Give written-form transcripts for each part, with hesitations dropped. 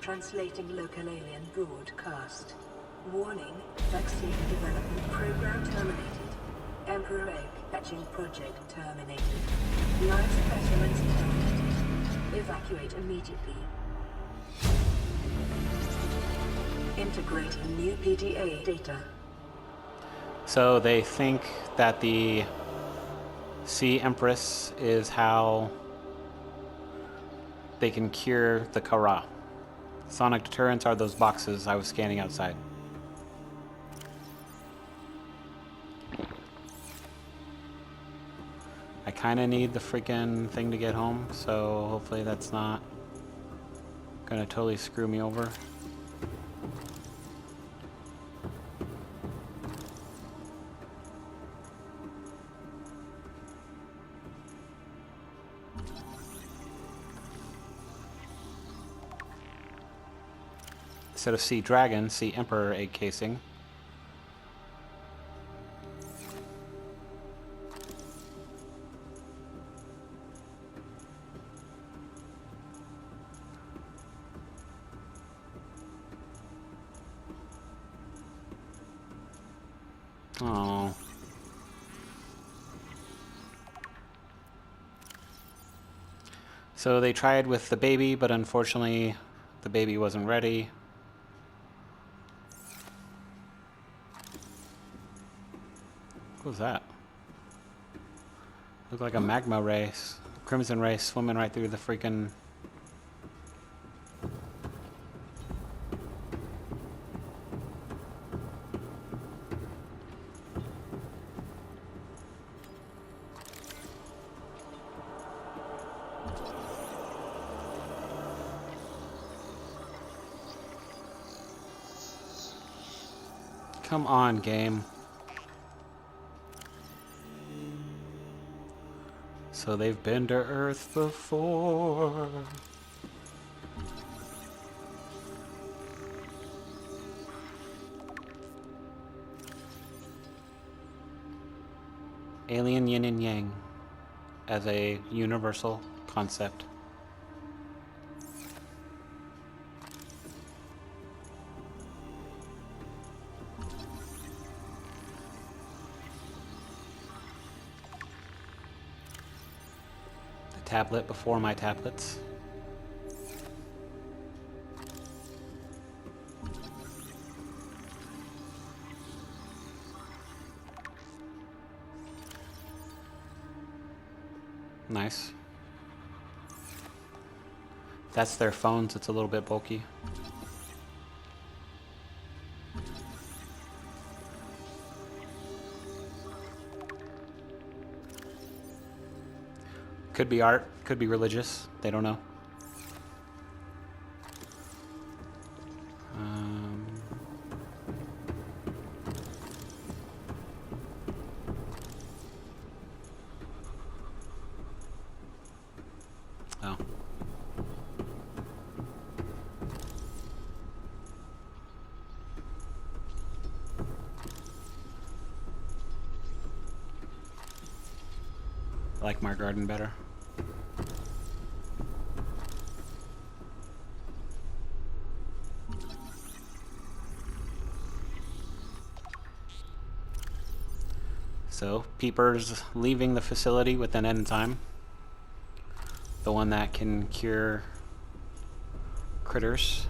Translating local alien broadcast. Warning, vaccine development program terminated. Emperor egg hatching project terminated. Live specimens terminated. Evacuate immediately. Integrating new PDA data. So they think that the Sea Empress is how they can cure the Kara. Sonic deterrents are those boxes I was scanning outside. I kind of need the freaking thing to get home, so hopefully that's not gonna totally screw me over. Instead of Sea Dragon, Sea Emperor egg casing. Oh. So they tried with the baby, but unfortunately the baby wasn't ready. What was that? Looked like a magma ray, crimson ray swimming right through the freaking... Come on, game. So they've been to Earth before. Alien yin and yang as a universal concept. Tablet before my tablets. Nice. That's their phones, it's a little bit bulky. Could be art, could be religious, they don't know. Oh. I like my garden better. So, Peeper's leaving the facility with an enzyme. The one that can cure critters.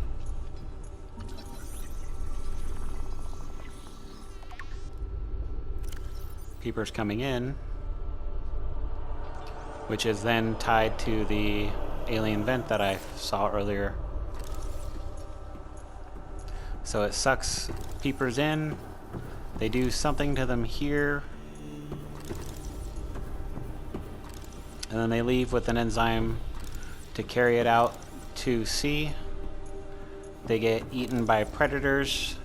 Peeper's coming in, which is then tied to the alien vent that I saw earlier. So it sucks Peepers in. They do something to them here. And then they leave with an enzyme to carry it out to sea. They get eaten by predators.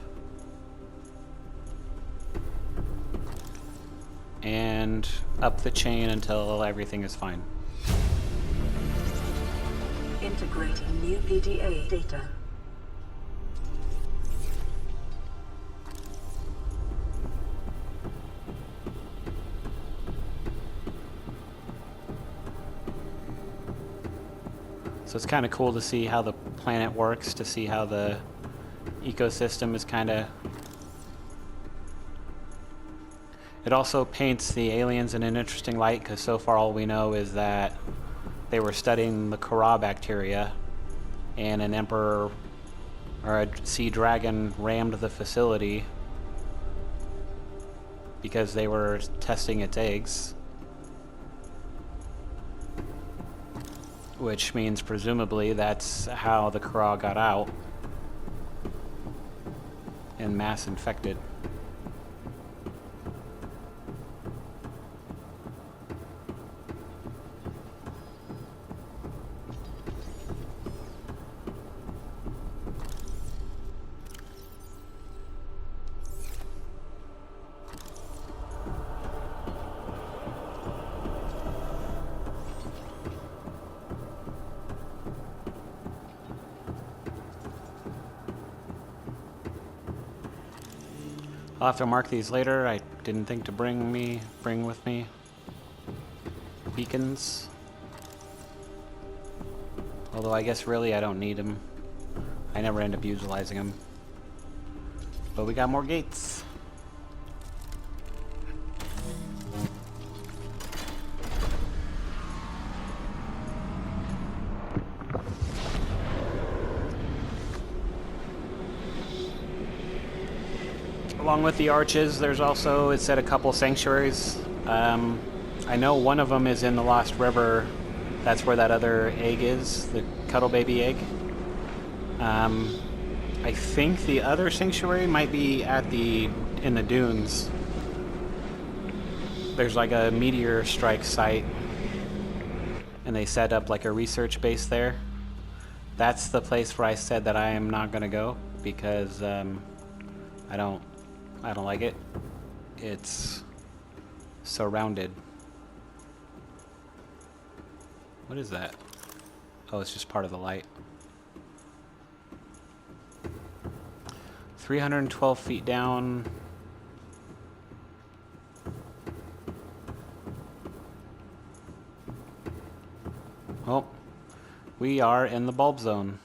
And up the chain until everything is fine. Integrating new PDA data. So it's kind of cool to see how the planet works, to see how the ecosystem is kind of... It also paints the aliens in an interesting light, because so far all we know is that they were studying the Kara bacteria, and an emperor or a sea dragon rammed the facility because they were testing its eggs. Which means presumably that's how the Kara got out and mass infected. I'll have to mark these later. I didn't think to bring with me beacons. Although I guess really I don't need them. I never end up utilizing them. But we got more gates. Along with the arches, there's also, it said, a couple sanctuaries. I know one of them is in the Lost River. That's where that other egg is, the Cuddle Baby egg. I think the other sanctuary might be in the dunes. There's like a meteor strike site, and they set up like a research base there. That's the place where I said that I am not going to go because I don't like it. It's surrounded. What is that? Oh, it's just part of the light. 312 feet down. Oh, we are in the bulb zone.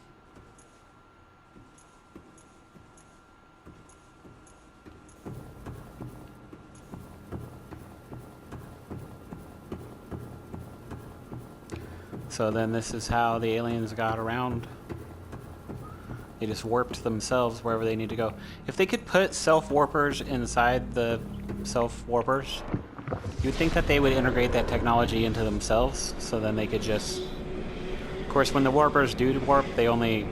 So then this is how the aliens got around. They just warped themselves wherever they need to go. If they could put self-warpers inside the self-warpers, you'd think that they would integrate that technology into themselves, so then they could just... Of course, when the warpers do warp, they only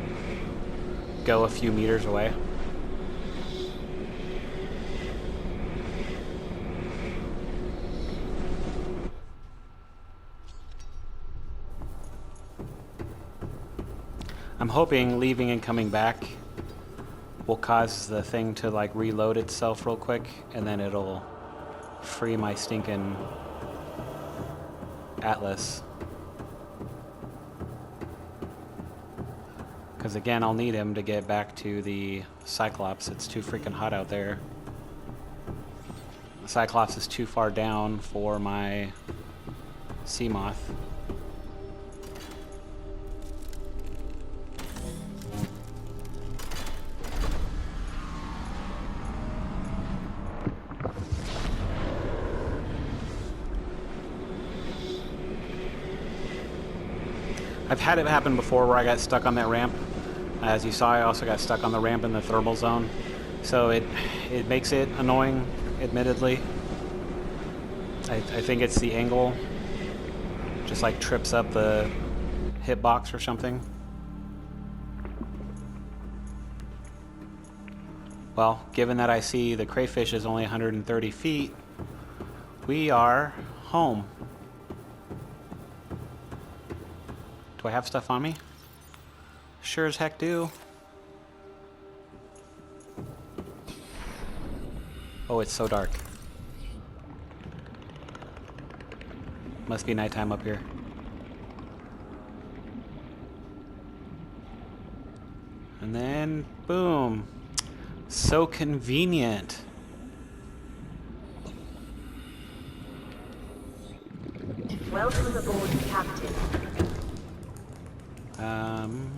go a few meters away. I'm hoping leaving and coming back will cause the thing to like reload itself real quick, and then it'll free my stinking Atlas. Because again, I'll need him to get back to the Cyclops. It's too freaking hot out there. The Cyclops is too far down for my Seamoth. I've had it happen before where I got stuck on that ramp. As you saw, I also got stuck on the ramp in the thermal zone. So it makes it annoying, admittedly. I think it's the angle. Just like trips up the hitbox or something. Well, given that I see the crayfish is only 130 feet, we are home. Do I have stuff on me? Sure as heck do. Oh, it's so dark. Must be nighttime up here. And then, boom. So convenient. Welcome aboard, Captain. Um,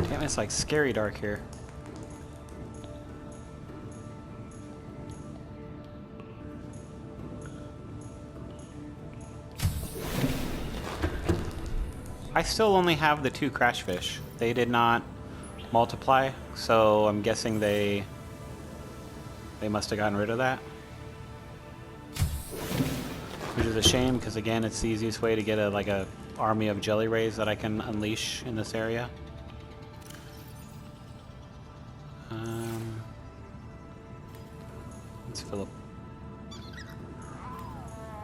damn, it's like scary dark here. I still only have the 2 crash fish. They did not multiply, so I'm guessing they must have gotten rid of that. Which is a shame, because again, it's the easiest way to get a army of jelly rays that I can unleash in this area. Let's fill up.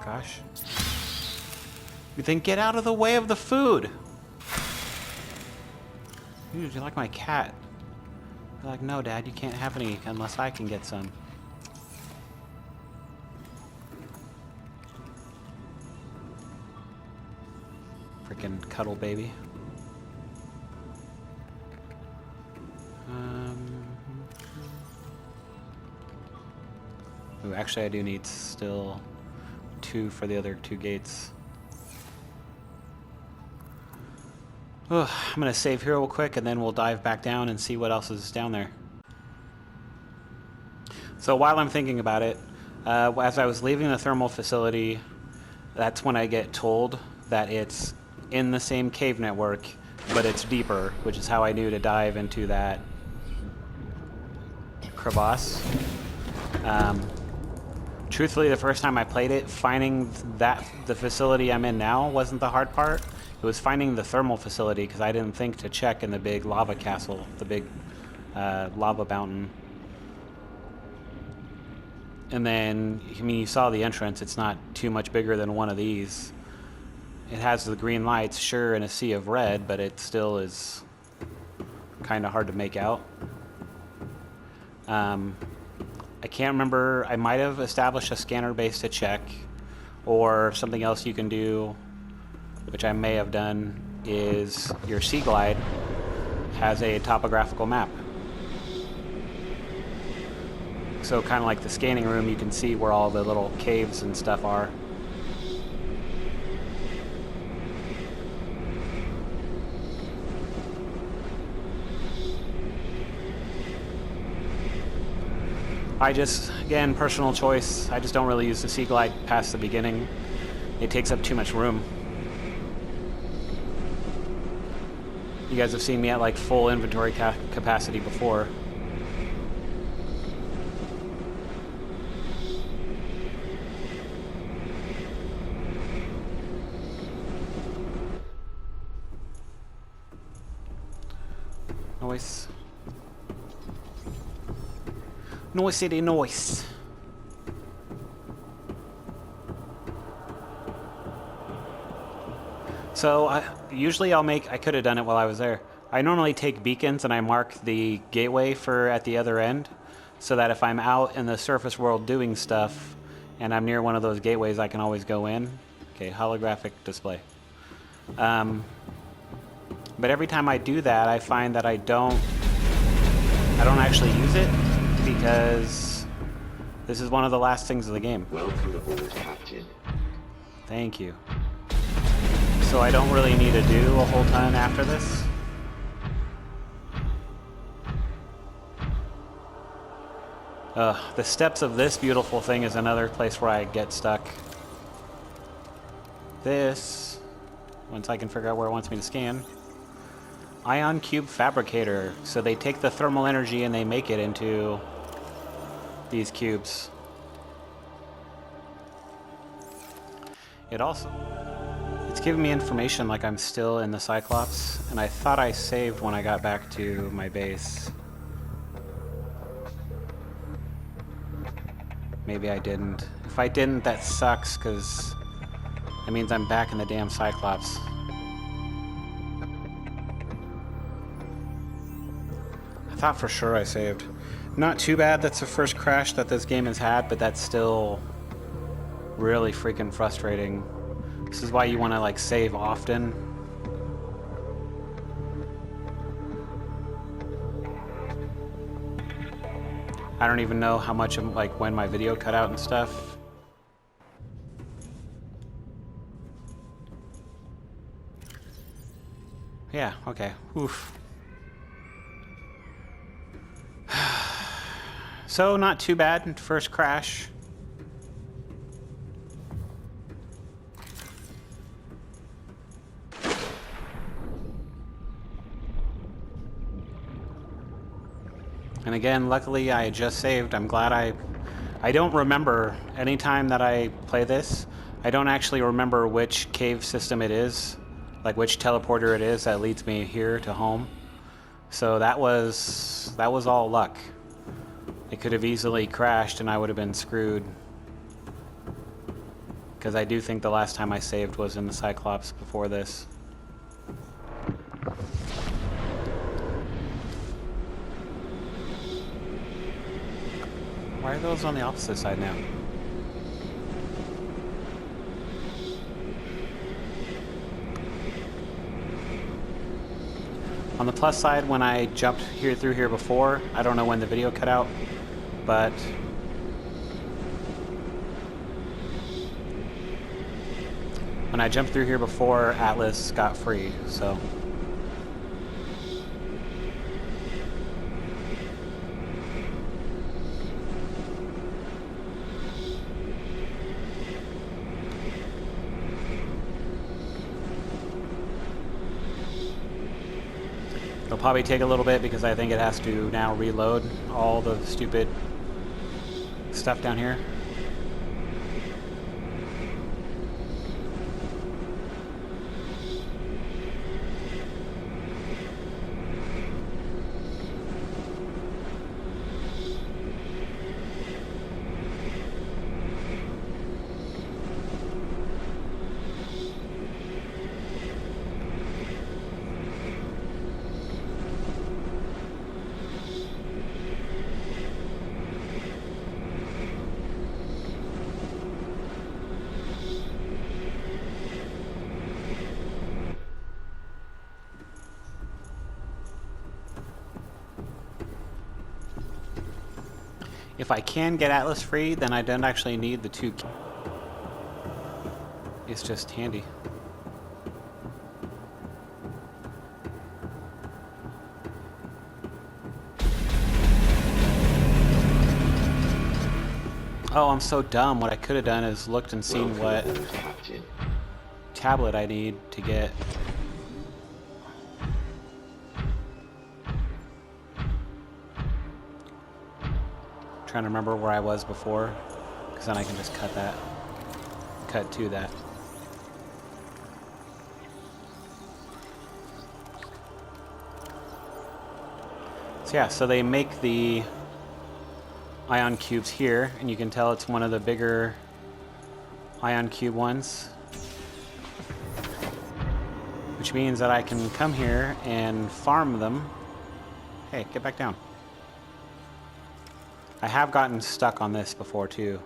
Gosh. You think get out of the way of the food. Dude, you're like my cat. You're like, no, Dad, you can't have any unless I can get some. Freaking cuddle baby. Ooh, actually, I do need still 2 for the other 2 gates. I'm gonna save here real quick and then we'll dive back down and see what else is down there. So while I'm thinking about it, as I was leaving the thermal facility, that's when I get told that it's in the same cave network, but it's deeper, which is how I knew to dive into that crevasse. Truthfully, the first time I played it, finding the facility I'm in now wasn't the hard part. It was finding the thermal facility, because I didn't think to check in the big lava castle, the big lava mountain. And then, I mean, you saw the entrance. It's not too much bigger than one of these. It has the green lights, sure, and a sea of red, but it still is kind of hard to make out. I can't remember. I might have established a scanner base to check, or something else you can do, which I may have done, is your Sea Glide has a topographical map. So kind of like the scanning room, you can see where all the little caves and stuff are. I just, again, personal choice, I just don't really use the Sea Glide past the beginning. It takes up too much room. You guys have seen me at like full inventory capacity before. Noise. Noise city noise. So usually I could have done it while I was there. I normally take beacons and I mark the gateway for at the other end, so that if I'm out in the surface world doing stuff and I'm near one of those gateways, I can always go in. Okay, holographic display. But every time I do that, I find that I don't actually use it, because this is one of the last things of the game. Welcome aboard, Captain. Thank you. So I don't really need to do a whole ton after this. The steps of this beautiful thing is another place where I get stuck. This, once I can figure out where it wants me to scan. Ion Cube Fabricator. So they take the thermal energy and they make it into these cubes. It's giving me information like I'm still in the Cyclops, and I thought I saved when I got back to my base. Maybe I didn't. If I didn't, that sucks, because that means I'm back in the damn Cyclops. I thought for sure I saved. Not too bad that's the first crash that this game has had, but that's still really freaking frustrating. This is why you want to like save often. I don't even know how much of, like, when my video cut out and stuff. Yeah, okay. Oof. So, not too bad. First crash. And again, luckily I just saved. I'm glad I don't remember any time that I play this. I don't actually remember which cave system it is, like which teleporter it is that leads me here to home. So that was all luck. It could have easily crashed and I would have been screwed. Because I do think the last time I saved was in the Cyclops before this. Why are those on the opposite side now? On the plus side, when I jumped through here before, I don't know when the video cut out, but when I jumped through here before, Atlas got free, so. It'll probably take a little bit because I think it has to now reload all the stupid stuff down here. If I can get Atlas free, then I don't actually need the two. It's just handy. Oh, I'm so dumb. What I could have done is looked and seen what tablet I need to get. Trying to remember where I was before, because then I can just cut to that. So yeah, so they make the ion cubes here, and you can tell it's one of the bigger ion cube ones, which means that I can come here and farm them. Hey, get back down. I have gotten stuck on this before too.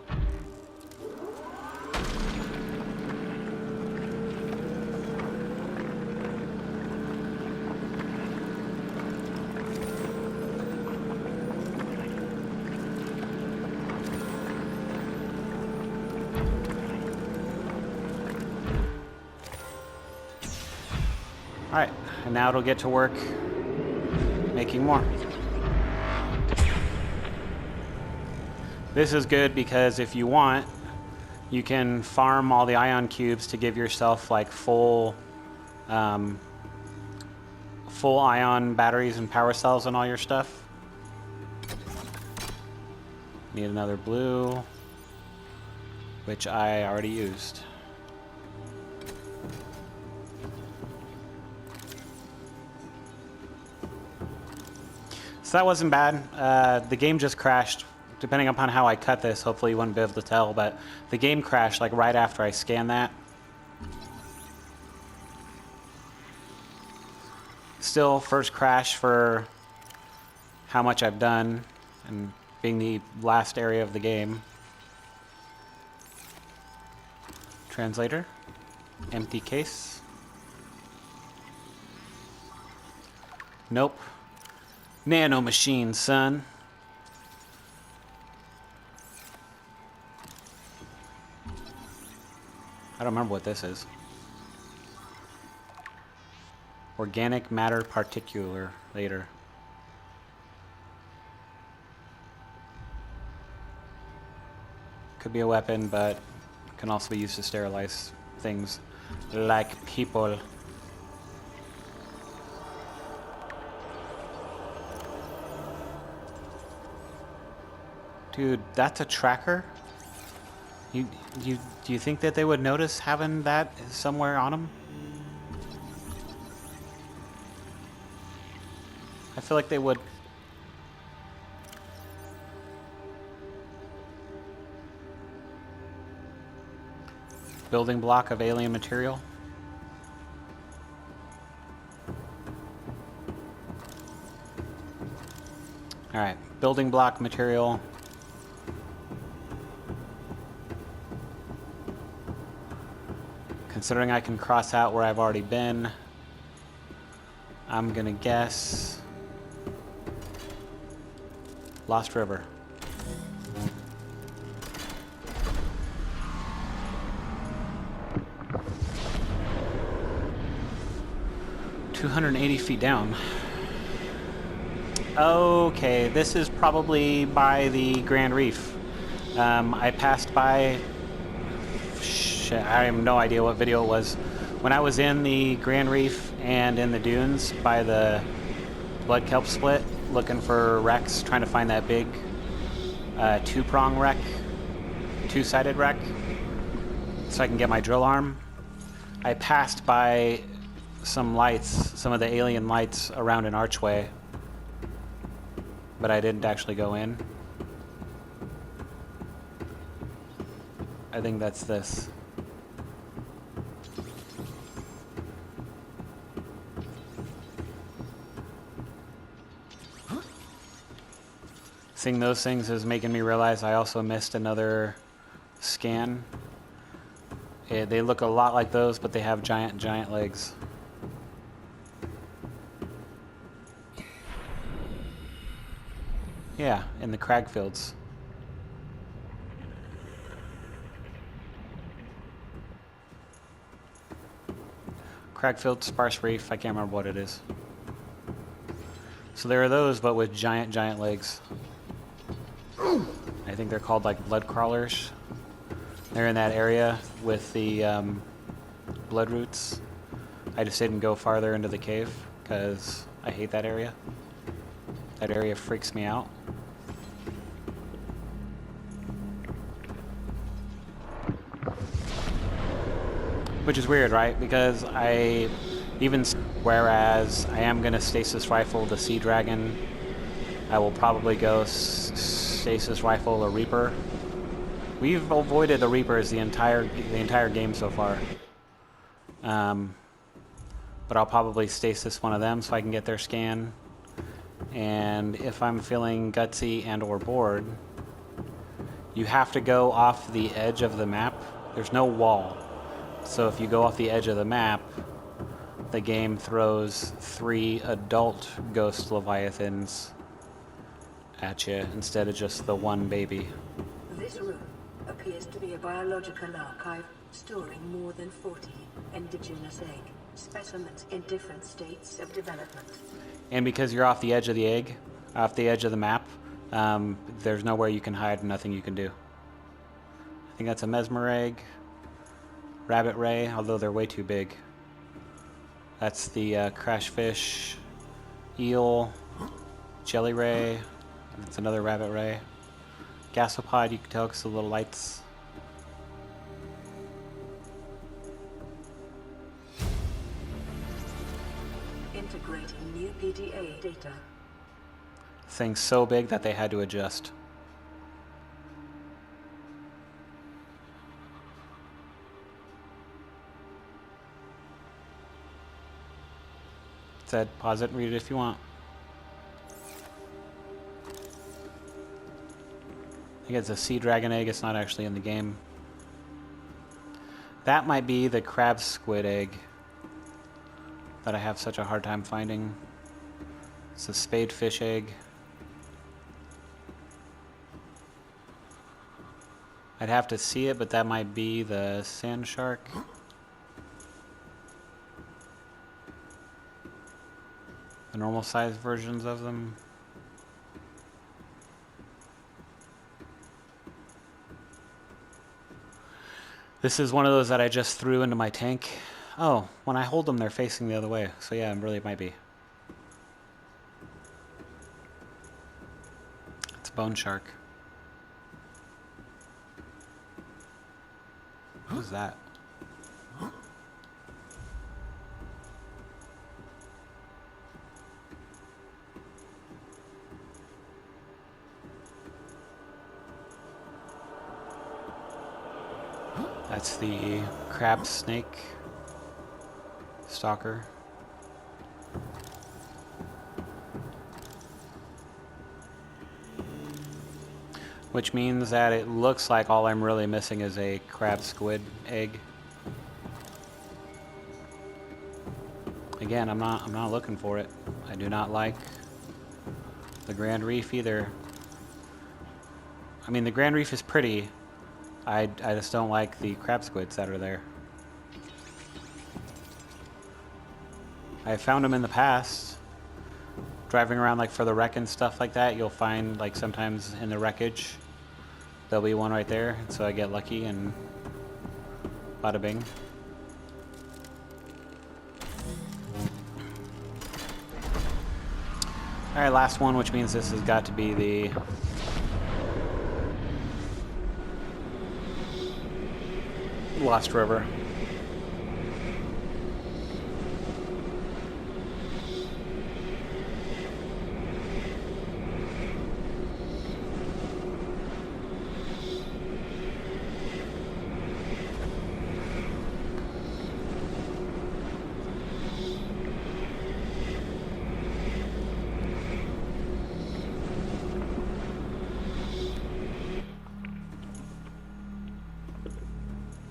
Alright, and now it'll get to work making more. This is good because if you want, you can farm all the ion cubes to give yourself like full ion batteries and power cells and all your stuff. Need another blue, which I already used. So that wasn't bad. The game just crashed. Depending upon how I cut this, hopefully you wouldn't be able to tell, but the game crashed like right after I scanned that. Still, first crash for how much I've done, and being the last area of the game. Translator. Empty case. Nope. Nano machine, son. I don't remember what this is. Organic matter particular later. Could be a weapon, but can also be used to sterilize things like people. Dude, that's a tracker? Do you think that they would notice having that somewhere on them? I feel like they would. Building block of alien material. Alright, building block material. Considering I can cross out where I've already been, I'm gonna guess Lost River. "280 feet down." Okay, this is probably by the Grand Reef. I passed by. Shit, I have no idea what video it was. When I was in the Grand Reef and in the dunes by the Blood Kelp Split, looking for wrecks, trying to find that big two-prong wreck, two-sided wreck, so I can get my drill arm. I passed by some lights, some of the alien lights around an archway, but I didn't actually go in. I think that's this. Seeing those things is making me realize I also missed another scan. They look a lot like those, but they have giant legs. Yeah, in the crag fields. Cragfield, Sparse Reef, I can't remember what it is. So there are those, but with giant legs. I think they're called like blood crawlers. They're in that area with the blood roots. I just didn't go farther into the cave because I hate that area. That area freaks me out. Which is weird, right? Because whereas I am going to stasis rifle the Sea Dragon, I will probably go stasis rifle a Reaper. We've avoided the Reapers the entire game so far. But I'll probably stasis one of them so I can get their scan. And if I'm feeling gutsy and or bored, you have to go off the edge of the map. There's no wall. So if you go off the edge of the map, the game throws 3 adult ghost leviathans at you instead of just the one baby. This room appears to be a biological archive storing more than 40 indigenous egg specimens in different states of development. And because you're off the edge of the egg, off the edge of the map, there's nowhere you can hide, nothing you can do. I think that's a mesmer egg, rabbit ray, although they're way too big. That's the crash fish, eel, jelly ray. That's another rabbit ray. Gasopod, you can tell because of the little lights. Integrating new PDA data. Thing's so big that they had to adjust. It said, pause it and read it if you want. I think it's a sea dragon egg, it's not actually in the game. That might be the crab squid egg that I have such a hard time finding. It's a spade fish egg. I'd have to see it, but that might be the sand shark. The normal size versions of them. This is one of those that I just threw into my tank. Oh, when I hold them, they're facing the other way. So yeah, it really might be. It's a bone shark. Who's that? That's the crab snake stalker. Which means that it looks like all I'm really missing is a crab squid egg. Again, I'm not looking for it. I do not like the Grand Reef either. I mean, the Grand Reef is pretty. I just don't like the crab squids that are there. I've found them in the past. Driving around like for the wreck and stuff like that, you'll find like sometimes in the wreckage there'll be one right there, and so I get lucky and bada bing. Alright, last one, which means this has got to be the Lost River.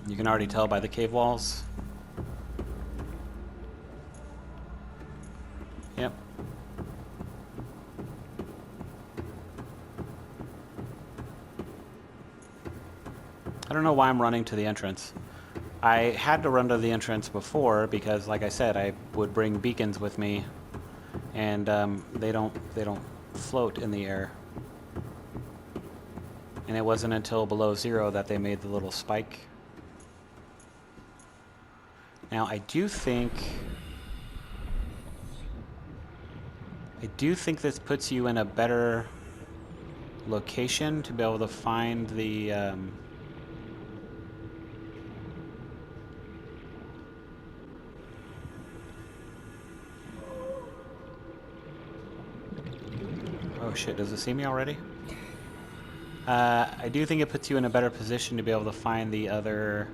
You can already tell by the cave walls. Yep. I don't know why I'm running to the entrance. I had to run to the entrance before because, like I said, I would bring beacons with me, and they don't float in the air. And it wasn't until below 0 that they made the little spike. Now, I do think this puts you in a better location to be able to find the oh shit, does it see me already? I do think it puts you in a better position to be able to find the other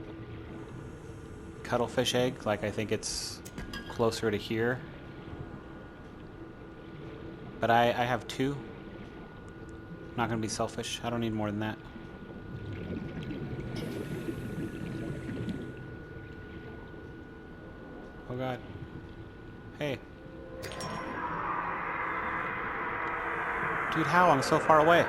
cuttlefish egg. Like, I think it's closer to here. But I have 2. I'm not gonna be selfish. I don't need more than that. Oh god. Hey. Dude, how? I'm so far away.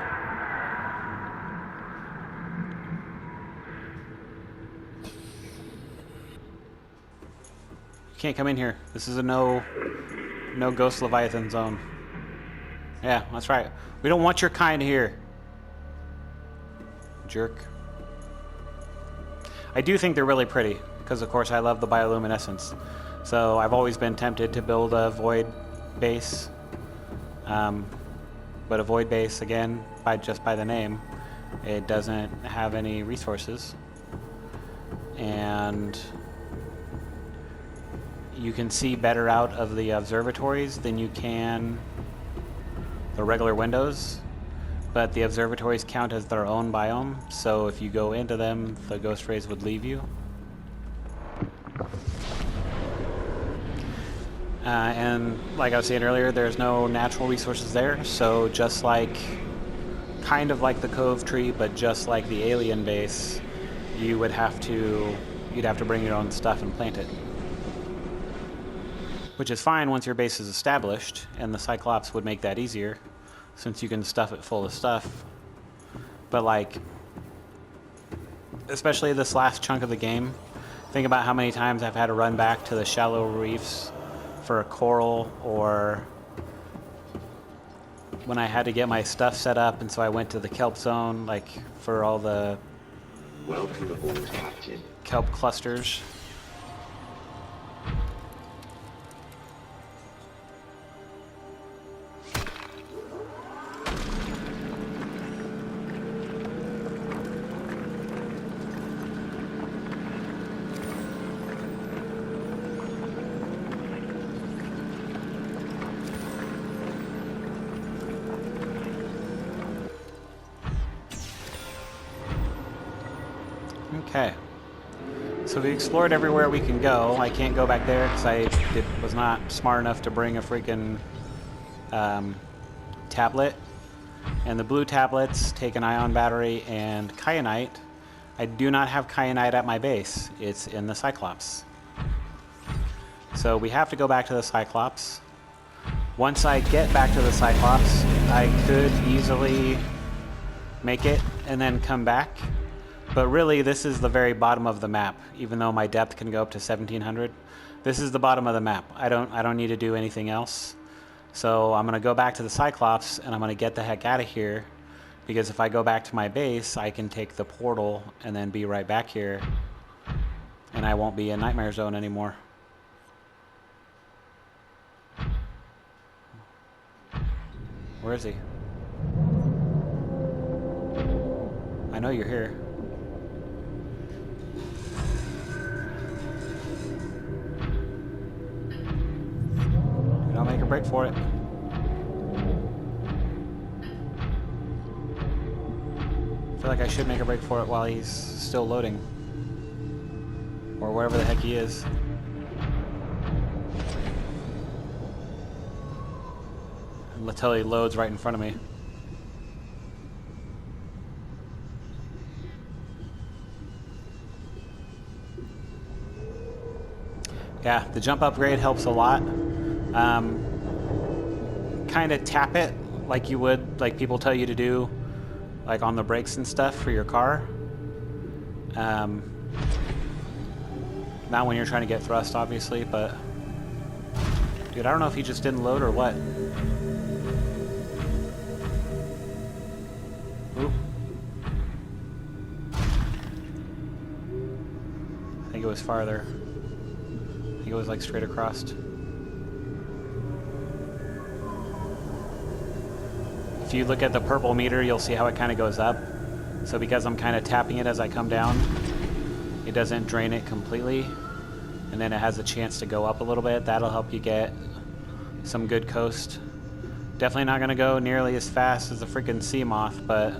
You can't come in here. This is a no ghost Leviathan zone. Yeah, that's right. We don't want your kind here. Jerk. I do think they're really pretty, because of course I love the bioluminescence. So I've always been tempted to build a void base. But a void base, again, just by the name, it doesn't have any resources. And you can see better out of the observatories than you can the regular windows, but the observatories count as their own biome, so if you go into them, the ghost rays would leave you. And like I was saying earlier, there's no natural resources there, so just like, kind of like the Cove Tree, but just like the alien base, you'd have to bring your own stuff and plant it. Which is fine once your base is established, and the Cyclops would make that easier, since you can stuff it full of stuff. But like, especially this last chunk of the game. Think about how many times I've had to run back to the shallow reefs for a coral, or when I had to get my stuff set up, and so I went to the kelp zone, like for all the Welcome aboard, Captain. kelp clusters. Okay, so we explored everywhere we can go. I can't go back there because I was not smart enough to bring a freaking tablet. And the blue tablets take an ion battery and kyanite. I do not have kyanite at my base. It's in the Cyclops. So we have to go back to the Cyclops. Once I get back to the Cyclops, I could easily make it and then come back. But really, this is the very bottom of the map. Even though my depth can go up to 1700, this is the bottom of the map. I don't need to do anything else. So I'm gonna go back to the Cyclops and I'm gonna get the heck out of here, because if I go back to my base, I can take the portal and then be right back here, and I won't be in Nightmare Zone anymore. Where is he? I know you're here. Don't make a break for it. I feel like I should make a break for it while he's still loading. Or wherever the heck he is. Until he loads right in front of me. Yeah, the jump upgrade helps a lot. Kind of tap it like you would, like people tell you to do, like on the brakes and stuff for your car. Not when you're trying to get thrust, obviously, but dude, I don't know if he just didn't load or what. Oop. I think it was farther. I think it was like straight across. If you look at the purple meter, you'll see how it kind of goes up. So because I'm kind of tapping it as I come down, it doesn't drain it completely. And then it has a chance to go up a little bit. That'll help you get some good coast. Definitely not going to go nearly as fast as the freaking sea moth, but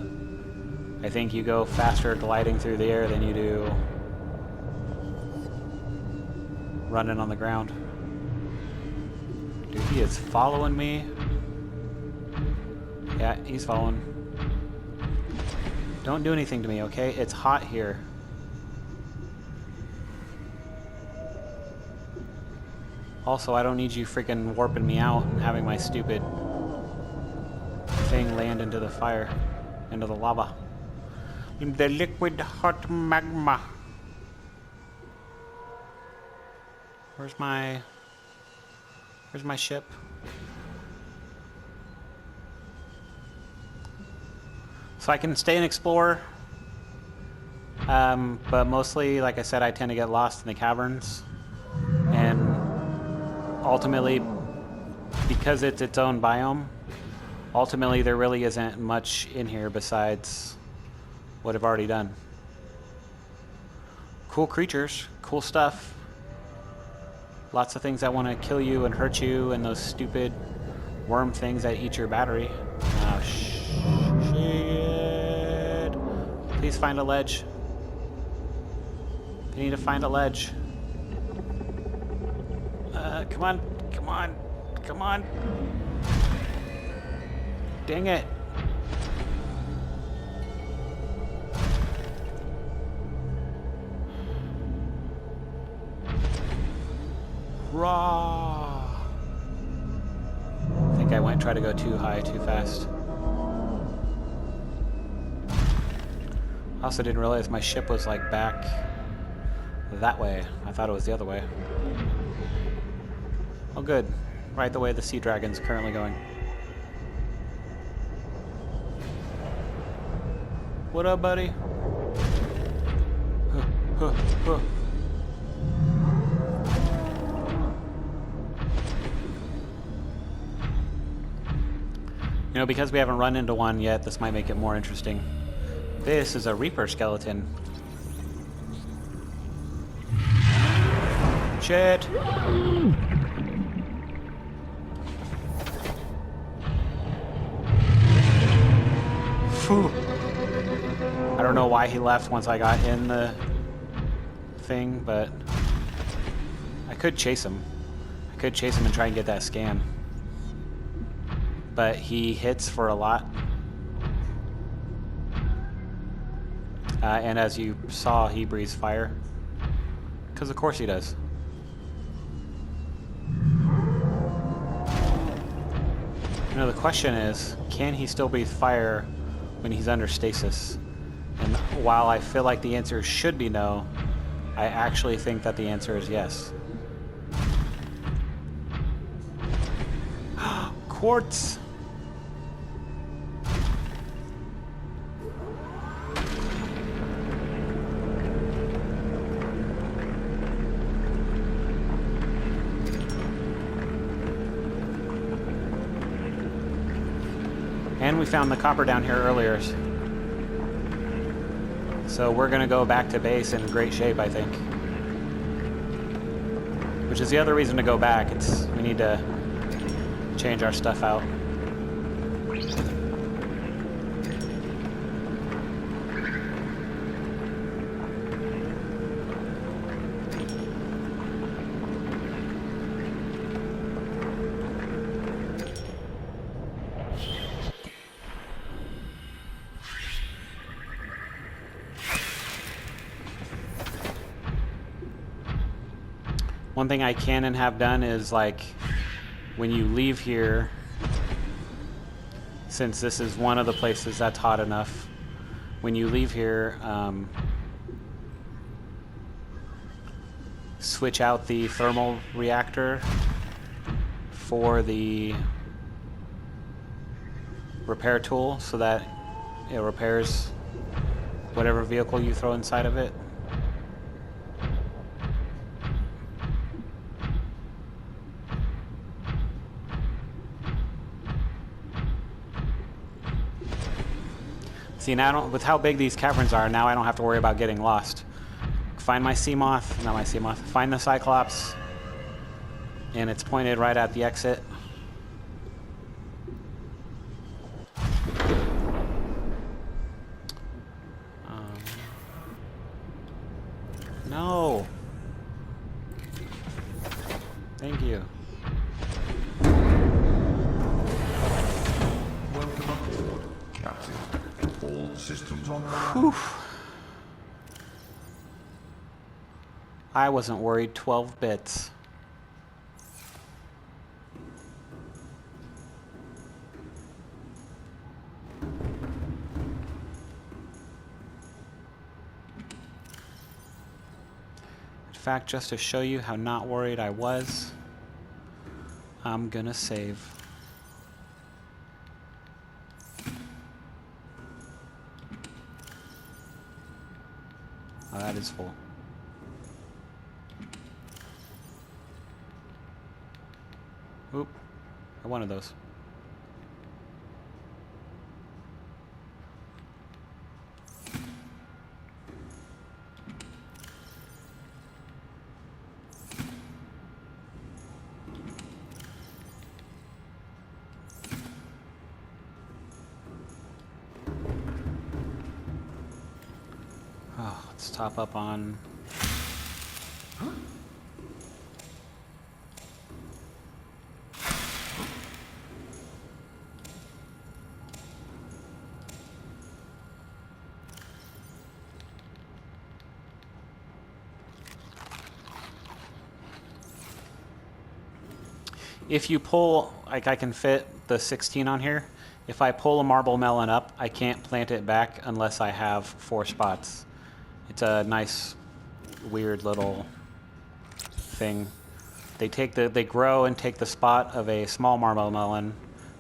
I think you go faster gliding through the air than you do running on the ground. Dude, he is following me. Yeah, he's following. Don't do anything to me, okay? It's hot here. Also, I don't need you freaking warping me out and having my stupid thing land into the fire, into the lava. In the liquid hot magma. Where's my ship? So I can stay and explore, but mostly, like I said, I tend to get lost in the caverns, and ultimately, because it's its own biome, ultimately there really isn't much in here besides what I've already done. Cool creatures, cool stuff, lots of things that want to kill you and hurt you, and those stupid worm things that eat your battery. Oh, shit. Please find a ledge. I need to find a ledge. Come on, come on, come on. Dang it. Raw. I think I went try to go too high too fast. I also didn't realize my ship was like back that way. I thought it was the other way. Oh good. Right the way the Sea Dragon's currently going. What up, buddy? Huh, huh, huh. You know, because we haven't run into one yet, this might make it more interesting. This is a Reaper skeleton. Shit! Phew. I don't know why he left once I got in the thing, but I could chase him. I could chase him and try and get that scan. But he hits for a lot. And as you saw, he breathes fire. Because of course he does. You know, the question is, can he still breathe fire when he's under stasis? And while I feel like the answer should be no, I actually think that the answer is yes. Quartz! And we found the copper down here earlier. So we're gonna go back to base in great shape, I think. Which is the other reason to go back. We need to change our stuff out. One thing I can and have done is, like, when you leave here, since this is one of the places that's hot enough, when you leave here, switch out the thermal reactor for the repair tool so that it repairs whatever vehicle you throw inside of it. See, now with how big these caverns are, now I don't have to worry about getting lost. Find my sea moth, not my sea moth, find the Cyclops, and it's pointed right at the exit. No. Thank you. Welcome aboard, Captain. All systems online. Whew. I wasn't worried 12 bits. In fact, just to show you how not worried I was, I'm gonna save. Oh, that is full. Oop. I wanted those. Oh, let's top up on... If you pull, like I can fit the 16 on here, If I pull a marble melon up, I can't plant it back unless I have 4 spots. It's a nice, weird little thing. They grow and take the spot of a small marble melon,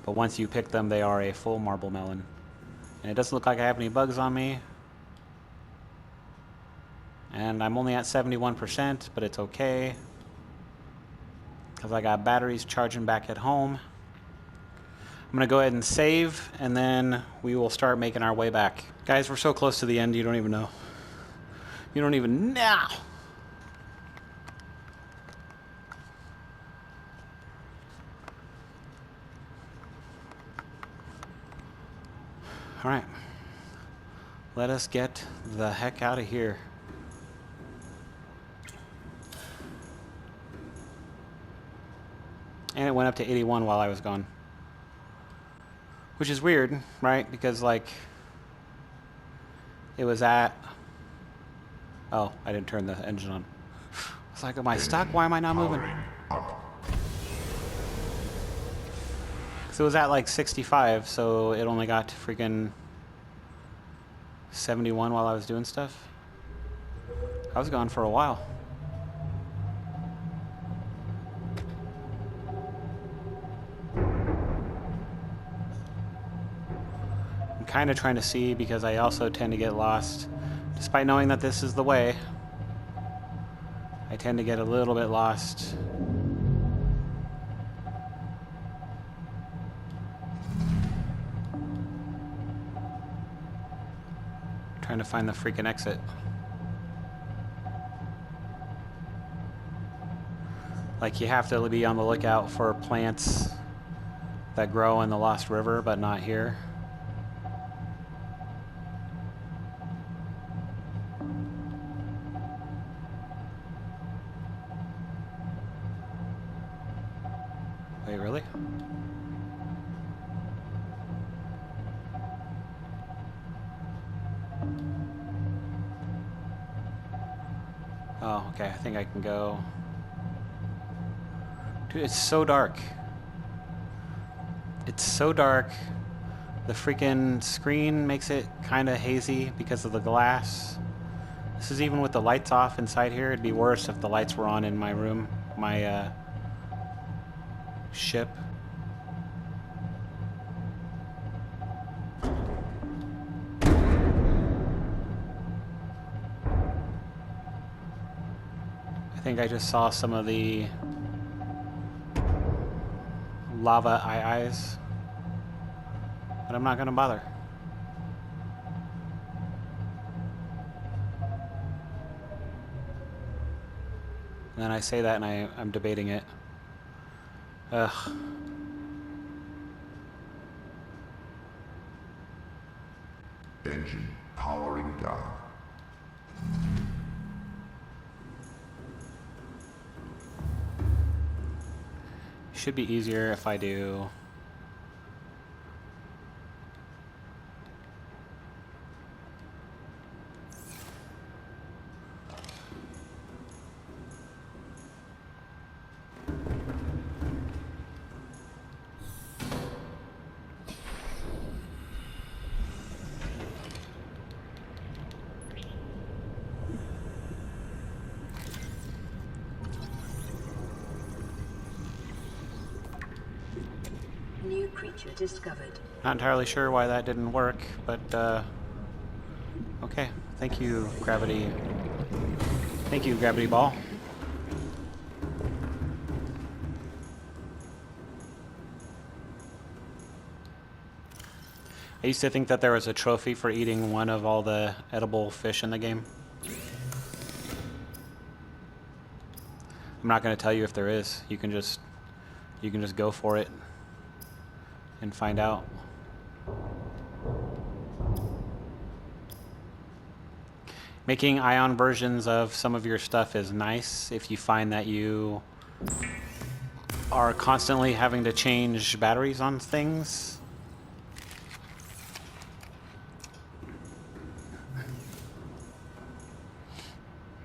but once you pick them, they are a full marble melon. And it doesn't look like I have any bugs on me. And I'm only at 71%, but it's okay, because I got batteries charging back at home. I'm going to go ahead and save, and then we will start making our way back. Guys, we're so close to the end, you don't even know. You don't even know. All right. Let us get the heck out of here. And it went up to 81 while I was gone. Which is weird, right? Because, like, it was at... Oh, I didn't turn the engine on. I was like, am I stuck? Why am I not moving? Because it was at, like, 65, so it only got to freaking 71 while I was doing stuff. I was gone for a while. Kind of trying to see, because I also tend to get lost. Despite knowing that this is the way, I tend to get a little bit lost. Trying to find the freaking exit. Like, you have to be on the lookout for plants that grow in the Lost River, but not here. Wait, really? Oh, okay, I think I can go. Dude, it's so dark. It's so dark. The freaking screen makes it kind of hazy because of the glass. This is even with the lights off inside here. It'd be worse if the lights were on in my room, my ship. I think I just saw some of the lava eyes, but I'm not gonna bother. And then I say that and I'm debating it. Ugh. Engine powering down. Should be easier if I do. New creature discovered. Not entirely sure why that didn't work, but okay. Thank you, gravity. Thank you, gravity ball. I used to think that there was a trophy for eating one of all the edible fish in the game. I'm not going to tell you if there is. You can just go for it and find out. Making ion versions of some of your stuff is nice if you find that you are constantly having to change batteries on things.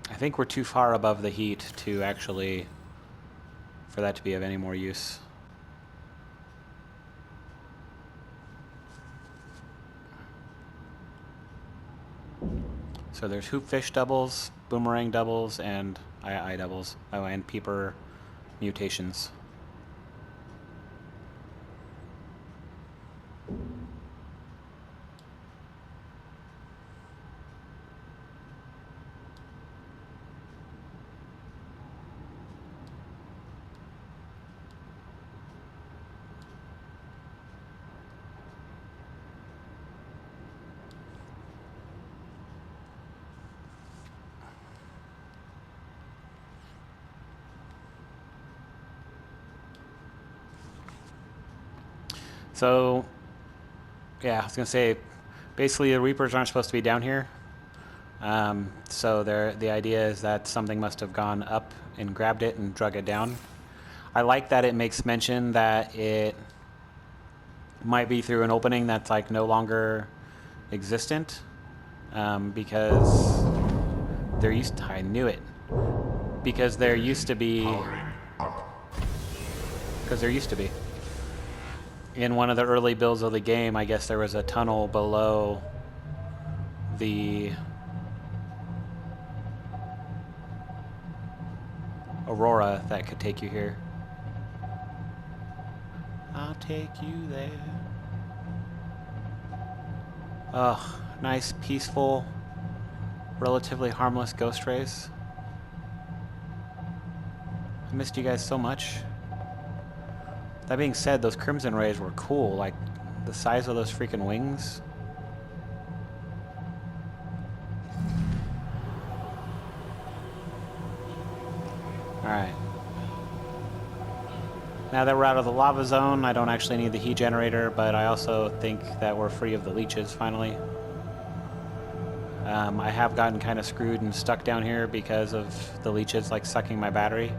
I think we're too far above the heat to actually, for that to be of any more use. So there's hoopfish doubles, boomerang doubles, and I doubles. Oh, and peeper mutations. So, yeah, I was gonna say, basically the Reapers aren't supposed to be down here. So the idea is that something must have gone up and grabbed it and drug it down. I like that it makes mention that it might be through an opening that's like no longer existent, because there used to, I knew it, because there used to be, in one of the early builds of the game, I guess there was a tunnel below the Aurora that could take you here. I'll take you there. Ugh, nice, peaceful, relatively harmless ghost rays. I missed you guys so much. That being said, those crimson rays were cool, like the size of those freaking wings. Alright. Now that we're out of the lava zone, I don't actually need the heat generator, but I also think that we're free of the leeches finally. I have gotten kind of screwed and stuck down here because of the leeches like sucking my battery.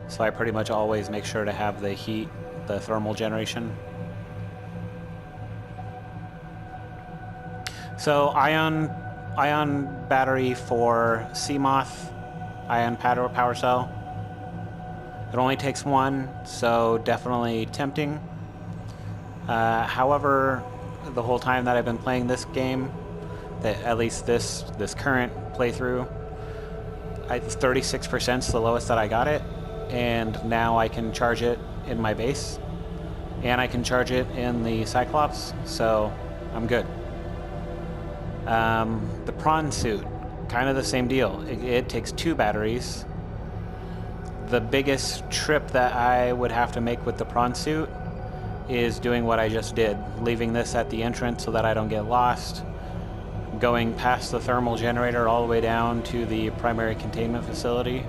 So I pretty much always make sure to have the heat, the thermal generation. So ion battery for Seamoth, ion power cell. It only takes one, so definitely tempting. However, the whole time that I've been playing this game, that at least this current playthrough, 36% is the lowest that I got it, and now I can charge it in my base, and I can charge it in the Cyclops, so I'm good. The prawn suit, kind of the same deal. It takes 2 batteries. The biggest trip that I would have to make with the prawn suit is doing what I just did, leaving this at the entrance so that I don't get lost, going past the thermal generator all the way down to the primary containment facility.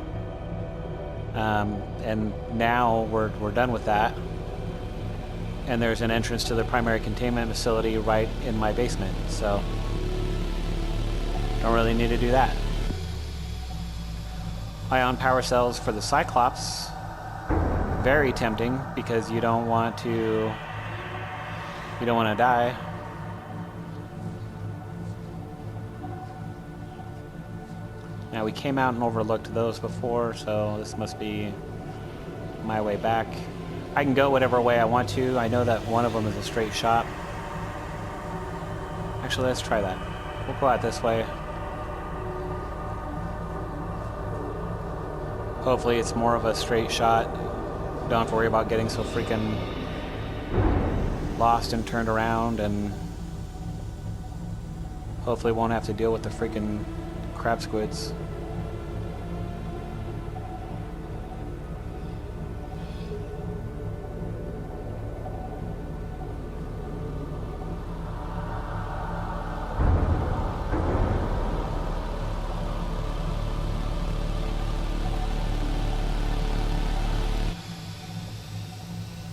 And now we're done with that. And there's an entrance to the primary containment facility right in my basement, so don't really need to do that. Ion power cells for the Cyclops, very tempting because you don't want to die. Now we came out and overlooked those before, so this must be my way back. I can go whatever way I want to. I know that one of them is a straight shot. Actually, let's try that. We'll go out this way. Hopefully it's more of a straight shot. Don't have to worry about getting so freaking lost and turned around, and hopefully won't have to deal with the freaking crab squids.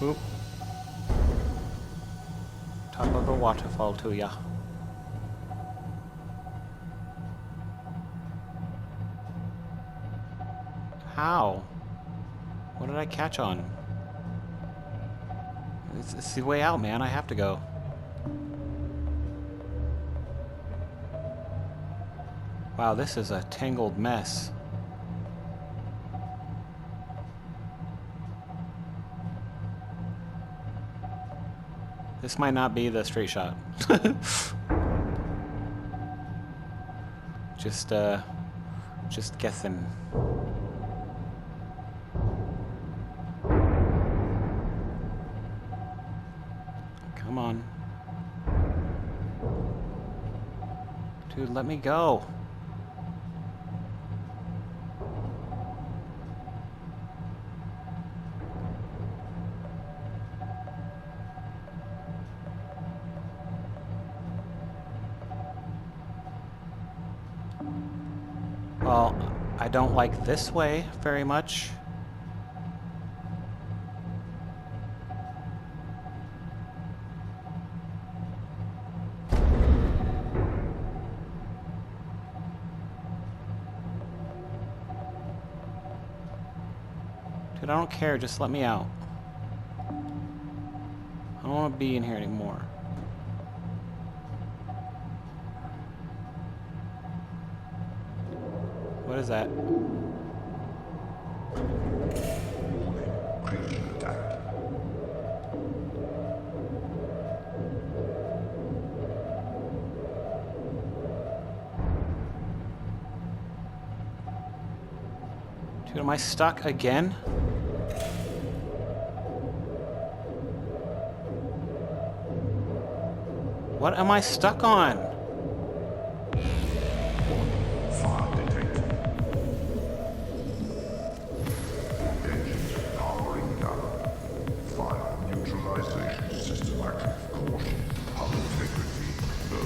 Oop. Top of the waterfall to ya. How? What did I catch on? It's the way out, man. I have to go. Wow, this is a tangled mess. This might not be the straight shot. Just guessing. Come on. Dude, let me go. Well, I don't like this way very much. Dude, I don't care, just let me out. I don't want to be in here anymore. What is that? Creature attack. Dude, am I stuck again? What am I stuck on? Fire detected. Engines powering down. Fire neutralization system active. Caution. Hull integrity low.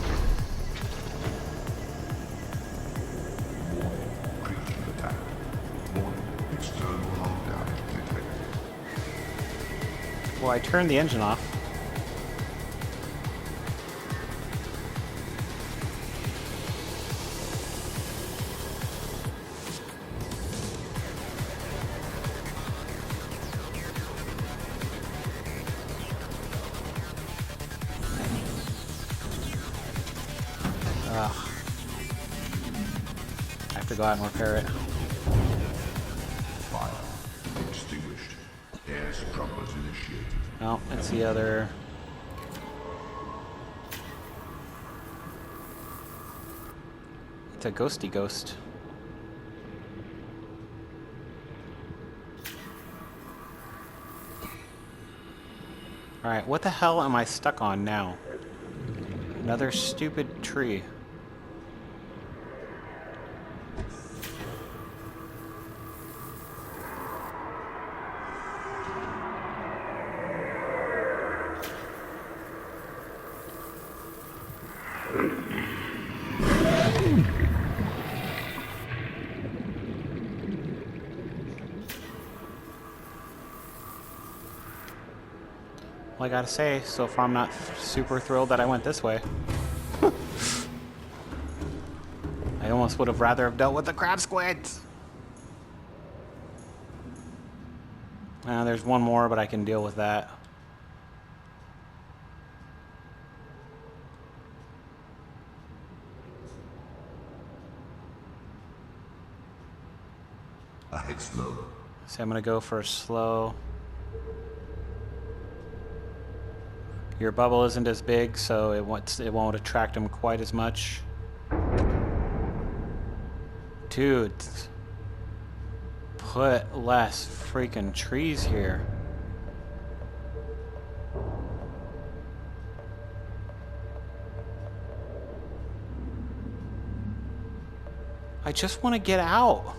Warning. Creature attack. Warning. External hull damage detected. Well, I turned the engine off. Ugh. I have to go out and repair it. Fire extinguished. Air scrubbers initiated. No, it's the other. It's a ghosty ghost. Alright, what the hell am I stuck on now? Another stupid tree. Well, I gotta say, so far I'm not super thrilled that I went this way. I almost would have rather have dealt with the crab squids. There's one more, but I can deal with that. Ahead slow. So I'm gonna go for a slow. Your bubble isn't as big, so it won't attract them quite as much. Dude, put less freaking trees here. I just want to get out.